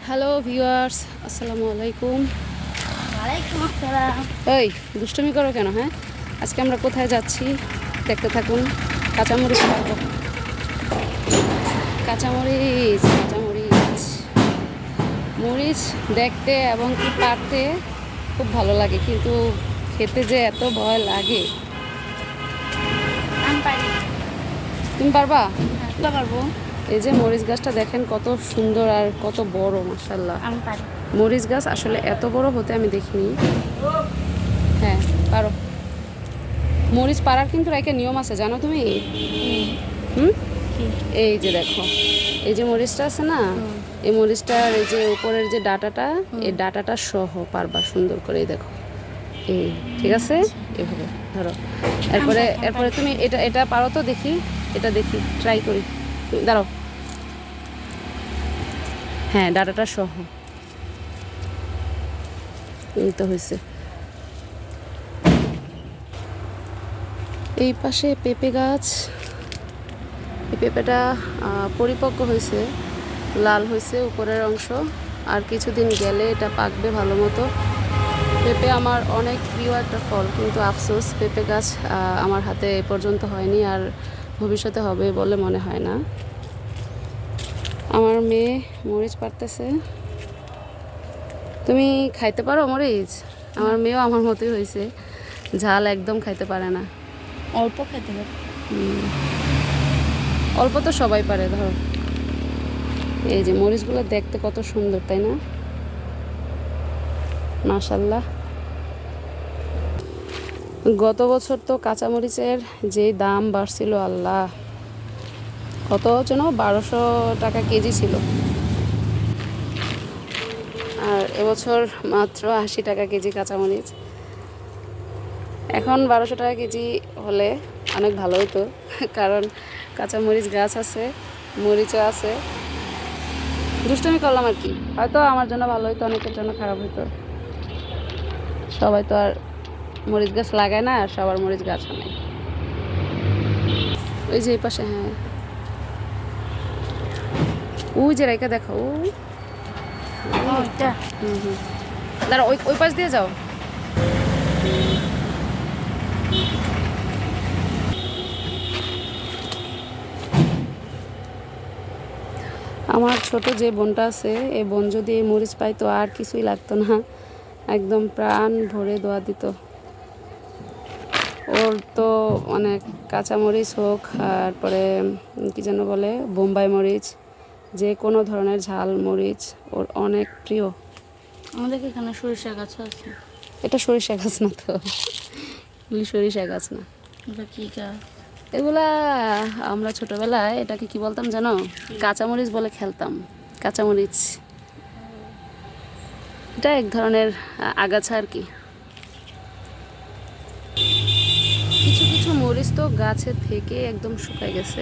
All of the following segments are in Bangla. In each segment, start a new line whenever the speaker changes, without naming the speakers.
হ্যালো ভিউয়ার্স, আসসালামু আলাইকুম।
ওয়ালাইকুম আসসালাম।
এই দুষ্টুমি করো কেন? হ্যাঁ, আজকে আমরা কোথায় যাচ্ছি দেখতে থাকুন। কাঁচামরিচ পাবো, কাঁচামরিচ কাঁচামরিচ মরিচ দেখতে এবং কি পারতে খুব ভালো লাগে, কিন্তু খেতে যে এত ভয় লাগে।
আমি পারি।
তুমি পারবা?
হ্যাঁ, পারবো।
এই যে মরিচ গাছটা দেখেন কত সুন্দর আর কত বড়, মাশাআল্লাহ।
আমি পারি।
মরিচ গাছ আসলে এত বড় হতে আমি দেখিনি। হ্যাঁ, পারো। মরিচ পাড়ার কিন্তু একটা নিয়ম আছে, জানো তুমি? হুম, এই যে দেখো, এই যে মরিচটা আছে না, এই মরিচটার এই যে উপরের যে ডাটাটা, এই ডাটাটা সহ পারবা সুন্দর করে। এই দেখো, এই ঠিক আছে, এভাবে ধরো। এরপরে এরপরে তুমি এটা এটা পারো তো? দেখি, এটা দেখি, ট্রাই করি। দাঁড়াও, হ্যাঁ, ডাটাটা সহ। এই তো হয়েছে। এই পাশে পেঁপে গাছ, এই পেঁপেটা পরিপক্ক হয়েছে, লাল হয়েছে উপরের অংশ, আর কিছুদিন গেলে এটা পাকবে ভালো মতো। পেঁপে আমার অনেক প্রিয় একটা ফল, কিন্তু আফসোস পেঁপে গাছ আমার হাতে এ পর্যন্ত হয়নি, আর ভবিষ্যতে হবে বলে মনে হয় না। আমার মেয়ে মরিচ পাড়তেছে। তুমি খাইতে পারো মরিচ? আমার মেয়েও আমার মতোই হয়েছে, ঝাল একদম খাইতে পারে না।
অল্প খেতে পারি।
অল্প তো সবাই পারে, ধরো। এই যে মরিচগুলো দেখতে কত সুন্দর, তাই না? মাশাল্লাহ। গত বছর তো কাঁচামরিচের যে দাম বাড়ছিল, আল্লাহ, কত যেন 1200 টাকা কেজি ছিল, আর এবছর মাত্র 80 টাকা কেজি কাঁচামরিচ। এখন 1200 টাকা কেজি হলে অনেক ভালো হতো, কারণ কাঁচামরিচ গাছ আছে, মরিচও আছে। দুষ্টুমি করলাম আর কি, হয়তো আমার জন্য ভালো হতো, অনেকের জন্য খারাপ হতো। সবাই তো আর মরিচ গাছ লাগায় না, আর সবার মরিচ গাছও নেই। ওই যে এই পাশে, হ্যাঁ, ওই যে রেখা দেখো, ওই
ওইটা
দাঁড়া, ওই ওই পাশ দিয়ে যাও। আমার ছোট যে বোনটা আছে, এই বোন যদি এই মরিচ পাইতো আর কিছুই লাগতো না, একদম প্রাণ ভরে দোয়া দিত। ওর তো অনেক কাঁচামরিচ হোক, তারপরে কি যেন বলে, বোম্বাই মরিচ, যে কোনো ধরনের ঝাল মরিচ ওর অনেক প্রিয়।
আমাদের এখানে সরিষা গাছ আছে।
এটা সরিষা গাছ না তো, সরিষা গাছ না,
এটা কি গাছ?
এগুলা আমরা ছোটবেলায় এটাকে কি বলতাম জানো? কাঁচামরিচ বলে খেলতাম, কাঁচামরিচ। এটা এক ধরনের আগাছা আর কি। কিছু কিছু মরিচ তো গাছের থেকে একদম শুকায় গেছে।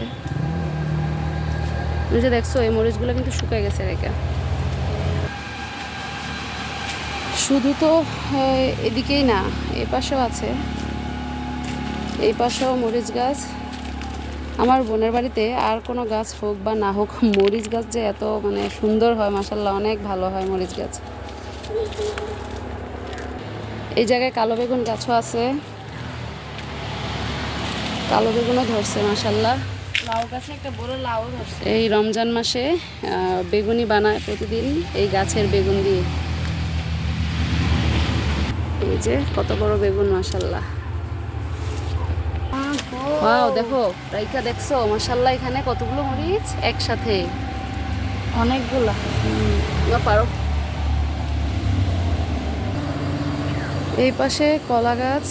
তুমি যে দেখছো, এই মরিচগুলো কিন্তু শুকায় গেছে রেখা। শুধু তো এদিকেই না, এ পাশেও আছে, এই পাশেও মরিচ গাছ। আমার বোনের বাড়িতে আর কোনো গাছ হোক বা না হোক, মরিচ গাছ যে এত মানে সুন্দর হয়, মাশাল্লাহ, অনেক ভালো হয় মরিচ গাছ। এই জায়গায় কালো বেগুন গাছও আছে, কালো বেগুনও ধরছে, মাশাল্লাহ।
লাউ গাছে একটা বড় লাউ ধরছে।
এই রমজান মাসে বেগুনি বানায় প্রতিদিন এই গাছের বেগুন দিয়ে। এই যে কত বড় বেগুন, মাশাল্লাহ। ওয়াও, দেখো রাইকা, দেখছো মাশাল্লাহ, এখানে কতগুলো মরিচ একসাথে,
অনেকগুলা।
পারো। এই পাশে কলা গাছ,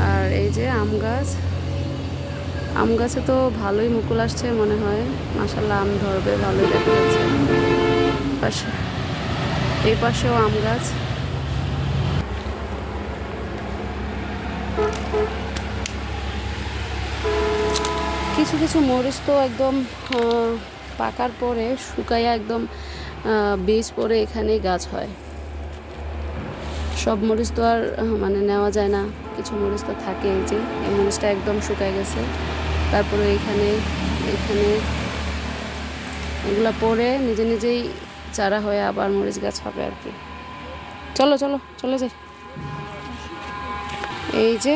আর এই যে আম গাছ। আম গাছে তো ভালোই মুকুল আসছে মনে হয়, মাশাল্লাহ, আম ধরবে ভালোই দেখা যাচ্ছে। পাশে, এই পাশেও আম গাছ। কিছু কিছু মরিচ তো একদম পাকার পরে শুকাইয়া একদম বীজ পরে এখানেই গাছ হয়। সব মরিচ তো আর মানে নেওয়া যায় না, কিছু মরিচ তো থাকে। এই যে এই মরিচটা একদম শুকায় গেছে, তারপরে এখানে এখানে এগুলা পরে নিজে নিজেই চারা হয়ে আবার মরিচ গাছ হবে আর কি। চলো চলো চলে যাই। এই যে